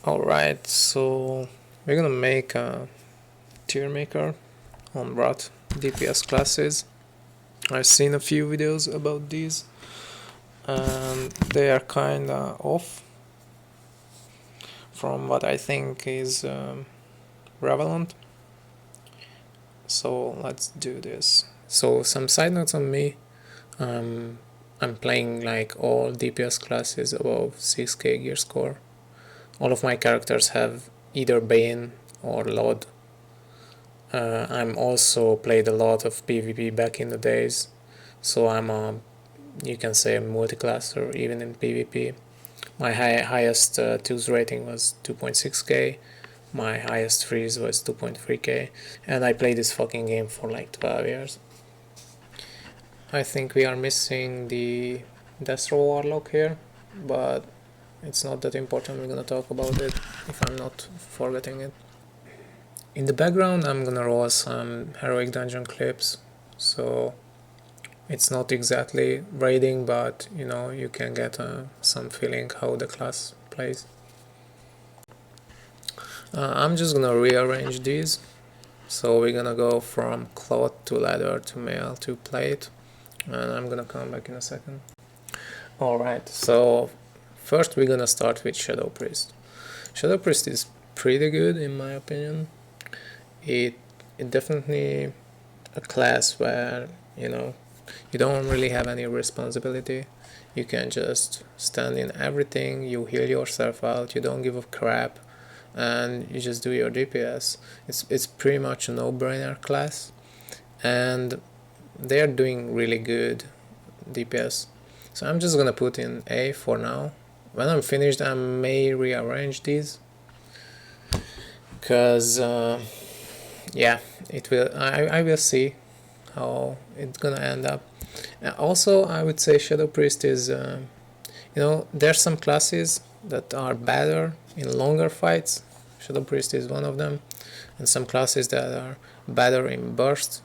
Alright, so we're gonna make a tier maker on Rot DPS classes. I've seen a few videos about these and they are kinda off from what I think is relevant. So let's do this. So some side notes on me. I'm playing like all DPS classes above 6k gear score. All of my characters have either Bane or Lord. I'm also played a lot of PvP back in the days, so I'm a, you can say, a multi-classer even in PvP. My highest tools rating was 2.6k, my highest freeze was 2.3k, and I played this fucking game for like 12 years. I think we are missing the Destro Warlock here, but it's not that important. We're gonna talk about it if I'm not forgetting it. In the background I'm gonna roll some heroic dungeon clips, so it's not exactly raiding, but you know, you can get some feeling how the class plays. I'm just gonna rearrange these, so we're gonna go from cloth to leather to mail to plate, and I'm gonna come back in a second. Alright, so first we're gonna start with Shadow Priest. Shadow Priest is pretty good in my opinion. It definitely a class where, you know, you don't really have any responsibility. You can just stand in everything, you heal yourself out, you don't give a crap, and you just do your DPS. It's pretty much a no-brainer class, and they're doing really good DPS. So I'm just gonna put in A for now. When I'm finished, I may rearrange these, because yeah, it will. I will see how it's gonna end up. Also, I would say Shadow Priest is, you know, there's some classes that are better in longer fights. Shadow Priest is one of them, and some classes that are better in burst.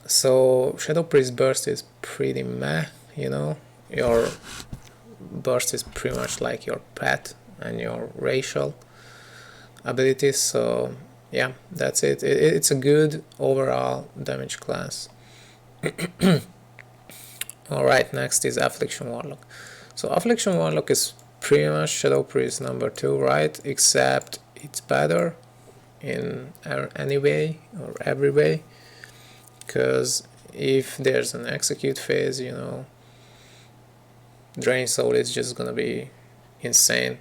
So Shadow Priest burst is pretty meh, you know. Your burst is pretty much like your pet and your racial abilities, so yeah, that's it. It's a good overall damage class. Alright, next is Affliction Warlock. So Affliction Warlock is pretty much Shadow Priest number 2, right? Except it's better in any way or every way, because if there's an execute phase, you know, Drain Soul is just gonna be insane.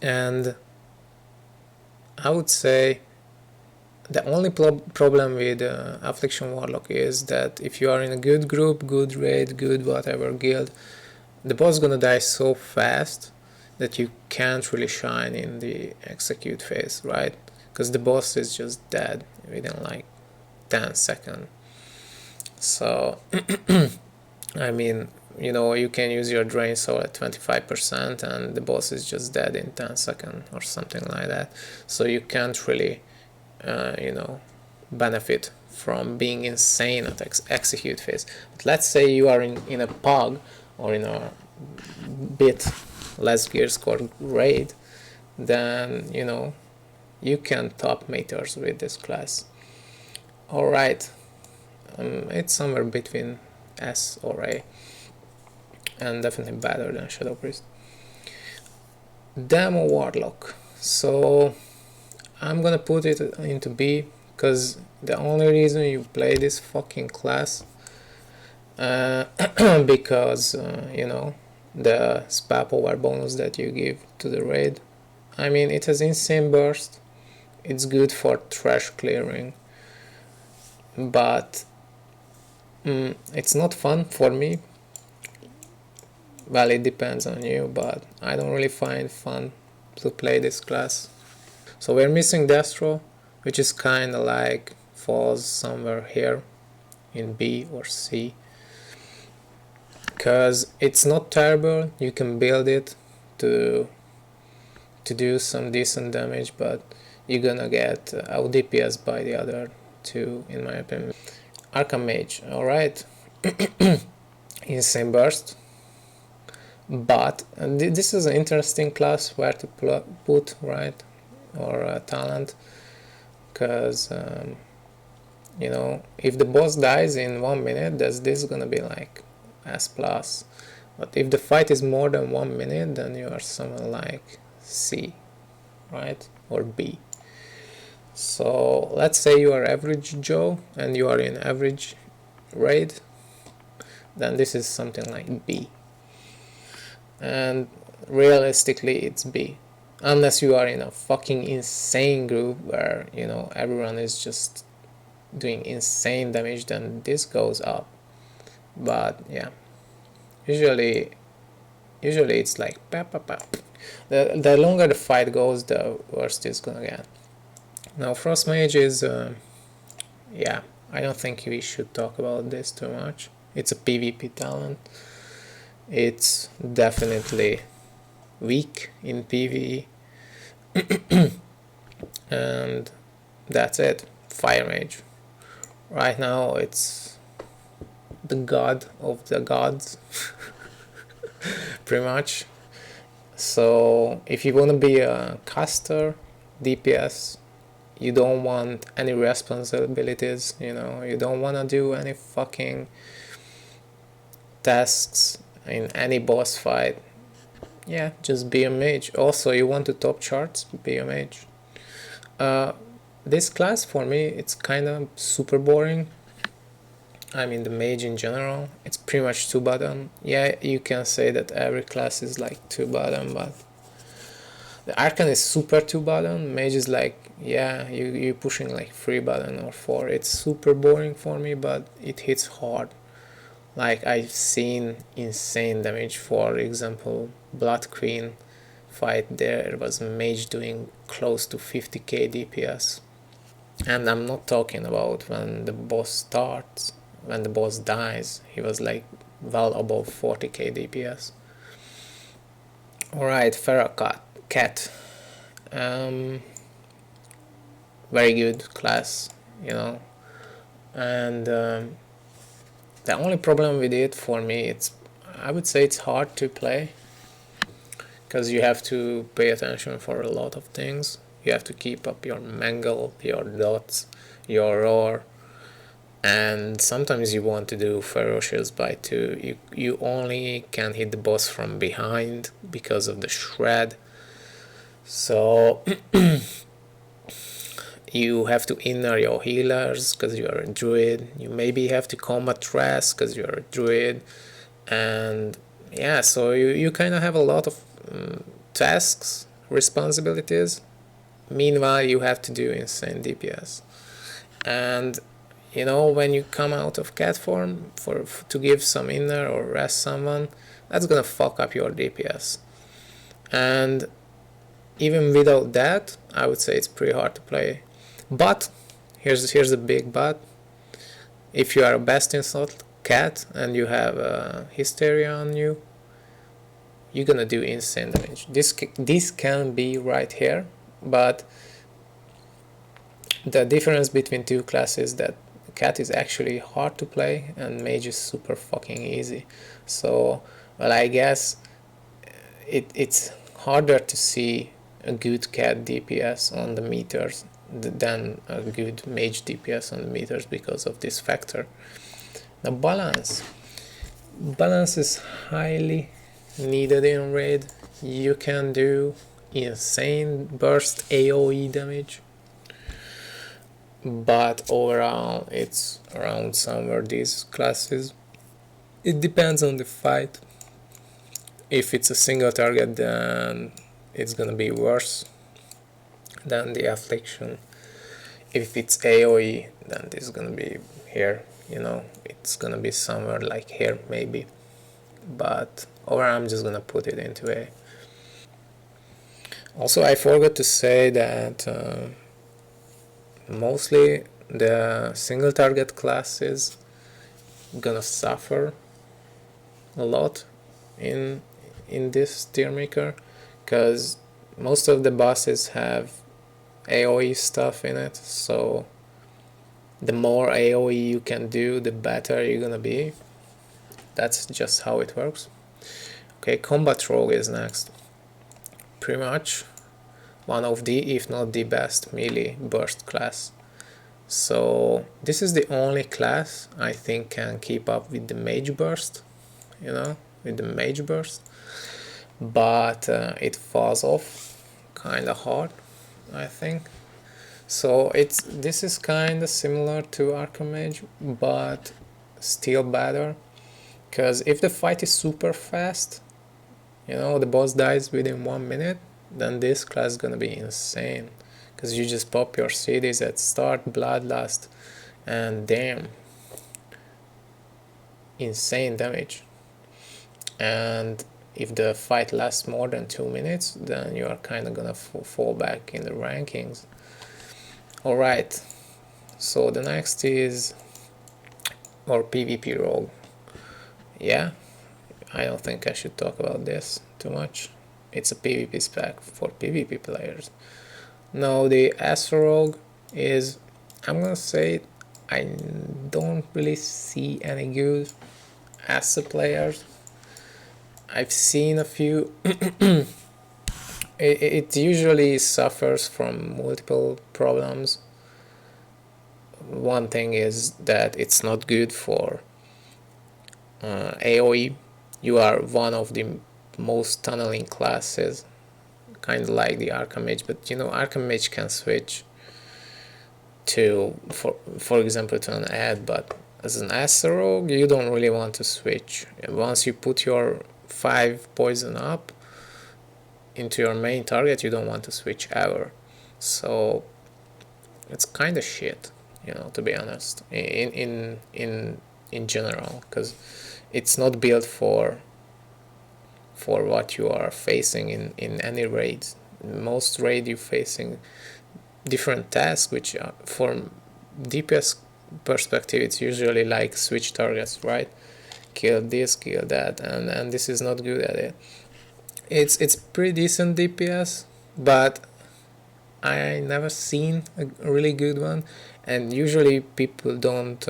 And I would say the only problem with Affliction Warlock is that if you are in a good group, good raid, good whatever guild, the boss is gonna die so fast that you can't really shine in the execute phase, right? Because the boss is just dead within like 10 seconds. So I mean, you know, you can use your Drain Soul at 25% and the boss is just dead in 10 seconds or something like that. So you can't really, you know, benefit from being insane at execute phase. But let's say you are in a pug or in a bit less gear score raid, then, you know, you can top meters with this class. Alright, it's somewhere between S or A, and definitely better than Shadow Priest. Demo Warlock. So I'm gonna put it into B, because the only reason you play this fucking class, because you know, the spell power bonus that you give to the raid. I mean, it has insane burst, it's good for trash clearing, but it's not fun for me. Well, it depends on you, but I don't really find fun to play this class. So we're missing Destro, which is kinda like falls somewhere here in B or C, because it's not terrible. You can build it to do some decent damage, but you're gonna get out DPS by the other two, in my opinion. Archmage, alright. Insane burst, But this is an interesting class where to put, right, or a talent, because you know, if the boss dies in 1 minute, this gonna be like S plus. But if the fight is more than 1 minute, then you are somewhere like C, right, or B. So let's say you are average Joe and you are in average raid, then this is something like B. And realistically it's B, unless you are in a fucking insane group where, you know, everyone is just doing insane damage, then this goes up. But yeah, usually it's like pap, pap, pap. The longer the fight goes, the worse it's gonna get. Now Frost Mage is yeah, I don't think we should talk about this too much. It's a PvP talent. It's definitely weak in PvE. And that's it. Fire Mage. Right now it's the god of the gods. Pretty much. So if you want to be a caster, DPS, you don't want any responsibilities, you know, you don't want to do any fucking tasks in any boss fight. Yeah, just be a mage. Also, you want to top charts, be a mage. This class for me, it's kind of super boring. I mean, the mage in general, it's pretty much 2 button. Yeah, you can say that every class is like 2 button, but the Archon is super 2 button. Mage is like, yeah, you're pushing like 3 button or 4. It's super boring for me, but it hits hard. Like, I've seen insane damage. For example, Blood Queen fight, there was mage doing close to 50k DPS. And I'm not talking about when the boss starts. When the boss dies, he was like well above 40k DPS. Alright, Feral Cat. Very good class, you know. And the only problem with it for me, I would say it's hard to play, because you have to pay attention for a lot of things. You have to keep up your mangle, your dots, your roar, and sometimes you want to do ferocious bite too. You only can hit the boss from behind because of the shred. So you have to inner your healers because you are a druid. You maybe have to combat rest because you're a druid. And yeah, so you kind of have a lot of tasks, responsibilities. Meanwhile, you have to do insane DPS. And you know, when you come out of cat form to give some inner or rest someone, that's gonna fuck up your DPS. And even without that, I would say it's pretty hard to play. But here's a big but. If you are a best in slot cat and you have hysteria on you, you're gonna do insane damage. This can be right here, but the difference between two classes is that cat is actually hard to play and mage is super fucking easy. So, well, I guess it's harder to see a good cat DPS on the meters than a good mage DPS on the meters because of this factor. Now, balance is highly needed in raid. You can do insane burst AoE damage, but overall it's around somewhere these classes. It depends on the fight. If it's a single target, then it's gonna be worse than the affliction. If it's AoE, then this is gonna be here, you know, it's gonna be somewhere like here maybe, but overall I'm just gonna put it into A. Also, I forgot to say that mostly the single target class is gonna suffer a lot in this tier maker, because most of the bosses have AoE stuff in it, so the more AoE you can do, the better you're gonna be. That's just how it works. Okay, combat rogue is next. Pretty much one of the, if not the best melee burst class. So this is the only class I think can keep up with the mage burst, you know, with the mage burst, but it falls off kind of hard, I think. So this is kind of similar to Archmage, but still better, because if the fight is super fast, you know, the boss dies within 1 minute, then this class is gonna be insane, because you just pop your cities at start, bloodlust, and damn, insane damage. And if the fight lasts more than 2 minutes, then you are kind of gonna fall back in the rankings. Alright, so the next is our PvP rogue. Yeah, I don't think I should talk about this too much. It's a PvP spec for PvP players. Now the S rogue is, I'm gonna say, I don't really see any good S players. I've seen a few. It usually suffers from multiple problems. One thing is that it's not good for AoE. You are one of the most tunneling classes, kind of like the Archmage, but you know, Archmage can switch to, for example, to an ad, but as an S rogue, you don't really want to switch. Once you put your 5 poison up into your main target, you don't want to switch ever. So it's kind of shit, you know, to be honest, in general, because it's not built for what you are facing in any raids. Most raid you're facing different tasks, which are, from DPS perspective, it's usually like switch targets, right? Kill this, kill that, and this is not good at it. It's pretty decent DPS, but I never seen a really good one, and usually people don't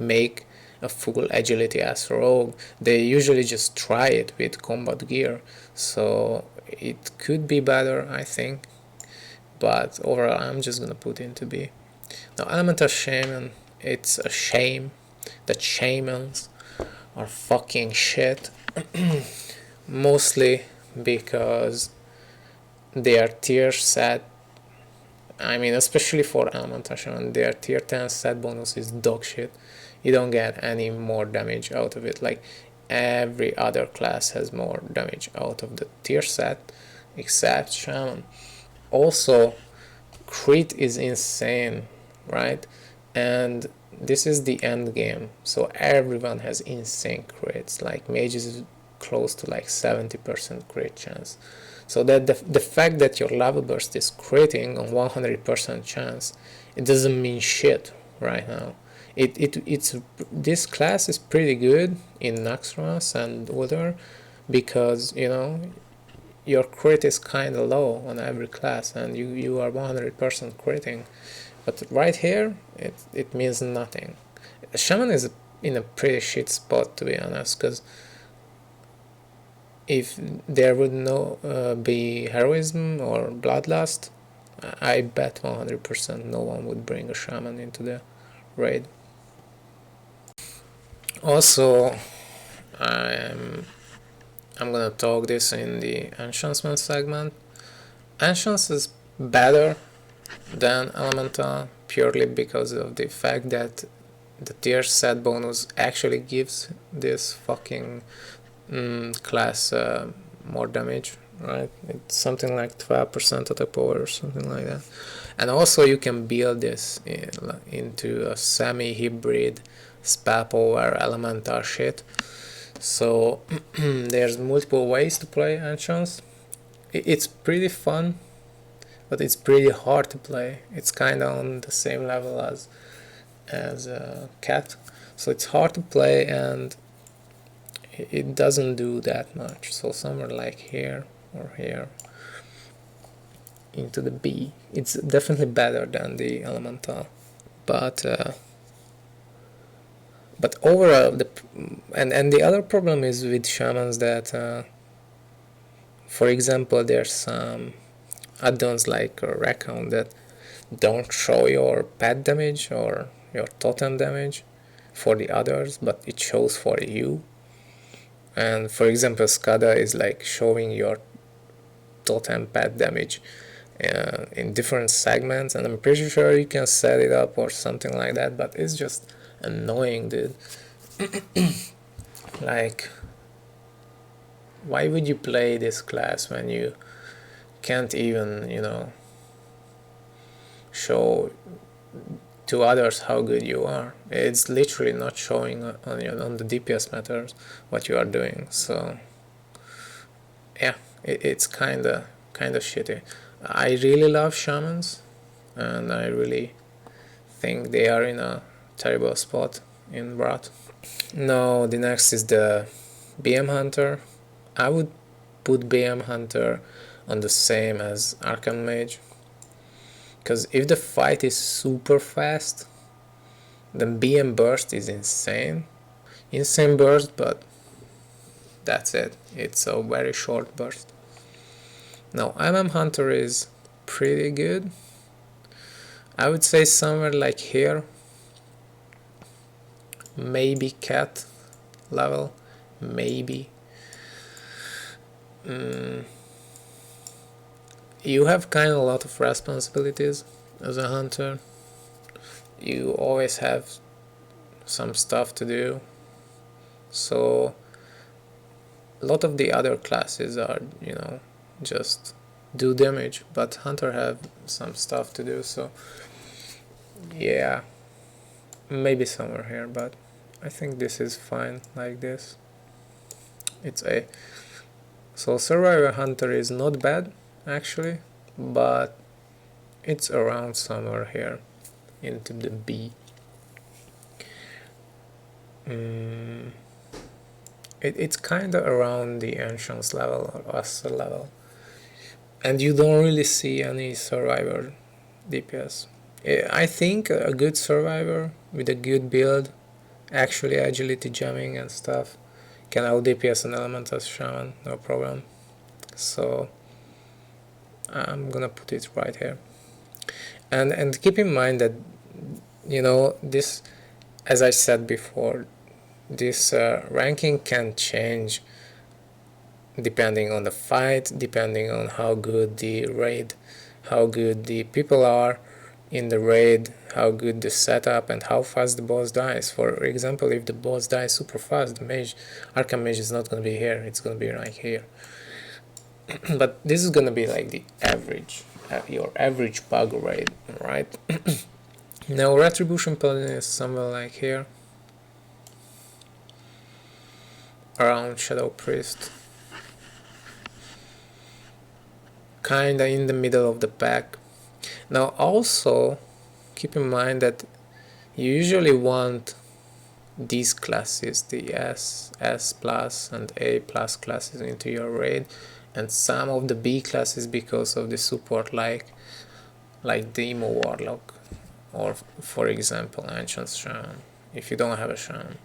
make a full agility as rogue. They usually just try it with combat gear, so it could be better, I think, but overall I'm just gonna put into B. Now Elemental Shaman, it's a shame that shamans are fucking shit. Mostly because their tier set, I mean, especially for Elemental Shaman, their tier 10 set bonus is dog shit. You don't get any more damage out of it. Like, every other class has more damage out of the tier set except Shaman. Also, crit is insane, right? And this is the end game, so everyone has insane crits. Like, mages is close to like 70% crit chance. So that the fact that your level burst is critting on 100% chance, it doesn't mean shit right now. It's this class is pretty good in Naxxramas and other, because you know your crit is kind of low on every class, and you are 100% critting. But right here, it means nothing. Shaman is in a pretty shit spot, to be honest, because if there would be heroism or bloodlust, I bet 100% no one would bring a shaman into the raid. Also, I'm gonna talk this in the enhancement segment. Enchants is better than Elemental purely because of the fact that the tier set bonus actually gives this fucking class more damage, right? It's something like 12% attack power or something like that. And also you can build this into a semi-hybrid spell power elemental shit. So there's multiple ways to play enchants. It's pretty fun, but it's pretty hard to play. It's kind of on the same level as cat, so it's hard to play and it doesn't do that much. So somewhere like here or here into the B, it's definitely better than the elemental, but But overall, and the other problem is with shamans that, for example, there's some add-ons like Recount that don't show your pet damage or your totem damage for the others, but it shows for you. And for example, SCADA is like showing your totem pet damage in different segments, and I'm pretty sure you can set it up or something like that, but it's just annoying, dude. Like, why would you play this class when you can't even, show to others how good you are? It's literally not showing on the DPS matters what you are doing. So yeah, it's kind of shitty. I really love shamans, and I really think they are in a terrible spot in Brat. Now the next is the BM Hunter. I would put BM Hunter on the same as Archon Mage, because if the fight is super fast, then BM Burst is insane burst, but that's it. It's a very short burst. Now MM Hunter is pretty good. I would say somewhere like here, maybe Cat level, maybe. You have kind of a lot of responsibilities as a hunter. You always have some stuff to do, so a lot of the other classes are, just do damage, but hunter have some stuff to do. So yeah, maybe somewhere here, but I think this is fine like this. It's A. So Survivor Hunter is not bad actually, but it's around somewhere here into the B. It's kind of around the Ancients level or Aster level, and you don't really see any Survivor DPS. I think a good Survivor with a good build, actually agility jamming and stuff, can out DPS an Elemental Shaman, no problem. So I'm gonna put it right here. And keep in mind that, this, as I said before, this ranking can change depending on the fight, depending on how good the raid, how good the people are in the raid, how good the setup, and how fast the boss dies. For example, if the boss dies super fast, the mage, Arkham Mage, is not gonna be here, it's gonna be right here. But this is gonna be like the average, your average bug raid, right? Now Retribution Paladin is somewhere like here, around Shadow Priest, kinda in the middle of the pack. Now also keep in mind that you usually want these classes, the S plus and A plus classes, into your raid, and some of the B classes because of the support, like Demo Warlock, or for example Ancient Shaman if you don't have a Shaman.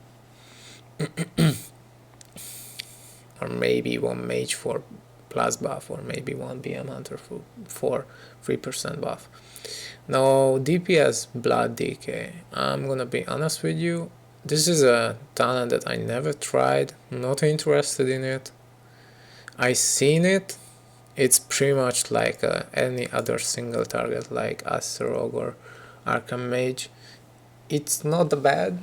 Or maybe one Mage for plus buff, or maybe one BM Hunter for 3% buff. Now DPS Blood Decay, I'm gonna be honest with you, this is a talent that I never tried, not interested in it. I seen it, it's pretty much like any other single target like Astrog or Arkham Mage. It's not bad,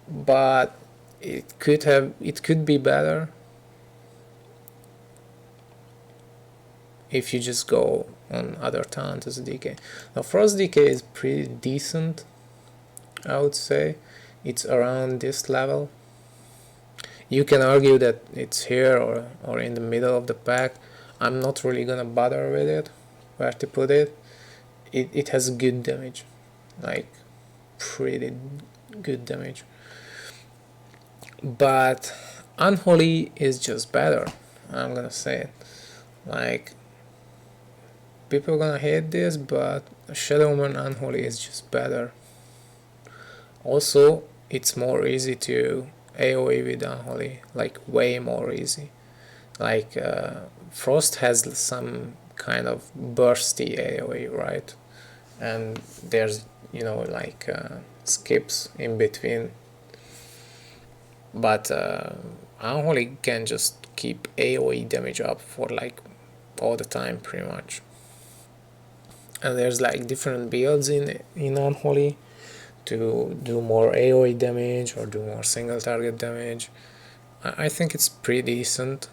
but it could be better if you just go on other talents as a DK. Now Frost DK is pretty decent, I would say. It's around this level. You can argue that it's here or in the middle of the pack. I'm not really gonna bother with it, where to put it. It has good damage, like pretty good damage. But Unholy is just better, I'm gonna say it. Like, people are gonna hate this, but Shadowman Unholy is just better. Also, it's more easy to AoE with Unholy, like way more easy. Like Frost has some kind of bursty AoE, right? And there's, you know, like skips in between, but Unholy can just keep AoE damage up for like all the time pretty much. And there's like different builds in Unholy to do more AoE damage or do more single target damage. I think it's pretty decent.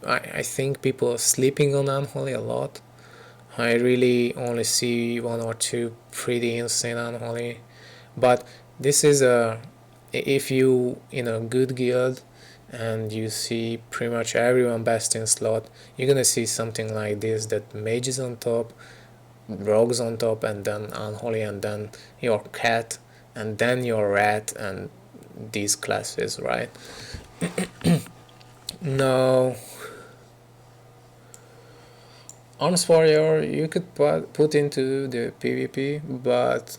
I think people are sleeping on Unholy a lot. I really only see one or two pretty insane Unholy, but this is a, if you in a good guild and you see pretty much everyone best in slot, you're gonna see something like this, that mage is on top, rogues on top, and then Unholy, and then your cat, and then your rat, and these classes, right? No, Arms Warrior you could put into the PvP, but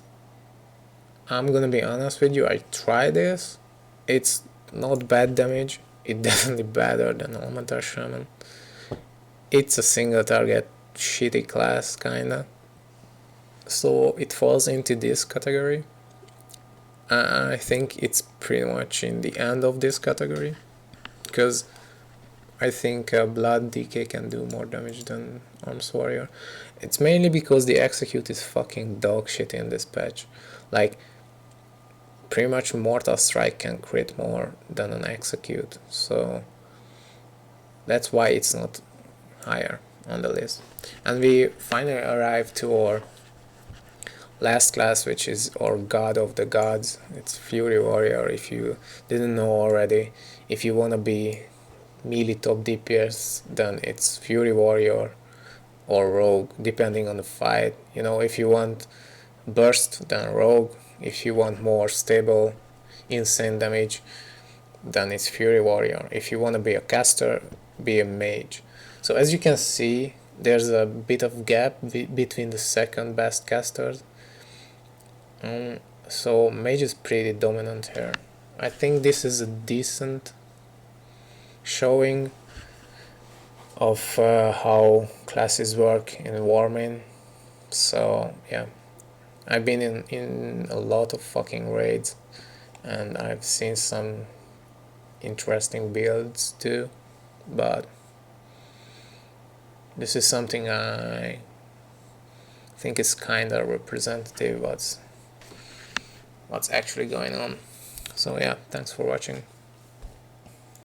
I'm gonna be honest with you, I tried this. It's not bad damage. It's definitely better than Elemental Shaman. It's a single target shitty class kinda. So it falls into this category. I think it's pretty much in the end of this category, because I think Blood DK can do more damage than Arms Warrior. It's mainly because the execute is fucking dog shit in this patch. Like, pretty much Mortal Strike can crit more than an execute, so that's why it's not higher on the list. And we finally arrived to our last class, which is our God of the Gods. It's Fury Warrior, if you didn't know already. If you wanna be melee top DPS, then it's Fury Warrior or Rogue, depending on the fight. You know, if you want burst, then Rogue. If you want more stable, insane damage, then it's Fury Warrior. If you want to be a caster, be a mage. So as you can see, there's a bit of gap between the second best casters. So mage is pretty dominant here. I think this is a decent showing of how classes work in warmane. So yeah, I've been in a lot of fucking raids, and I've seen some interesting builds too, but this is something I think is kinda representative what's actually going on. So yeah, thanks for watching.